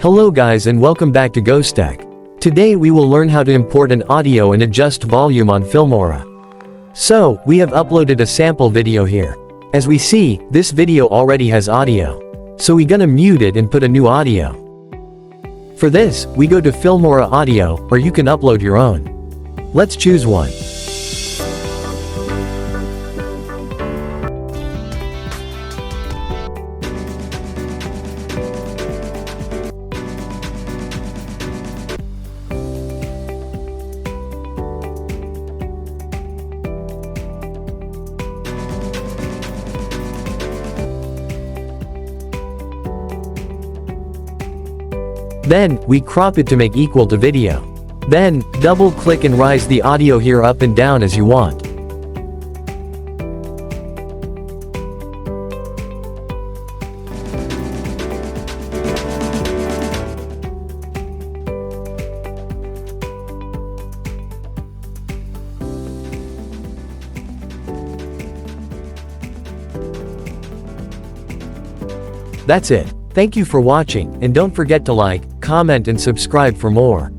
Hello guys and welcome back to GhostTech. Today we will learn how to import an audio and adjust volume on Filmora. So, we have uploaded a sample video here. As we see, this video already has audio. So we gonna mute it and put a new audio. For this, we go to Filmora Audio, or you can upload your own. Let's choose one. Then, we crop it to make equal to video. Then, double-click and rise the audio here up and down as you want. That's it. Thank you for watching, and don't forget to like, comment and subscribe for more.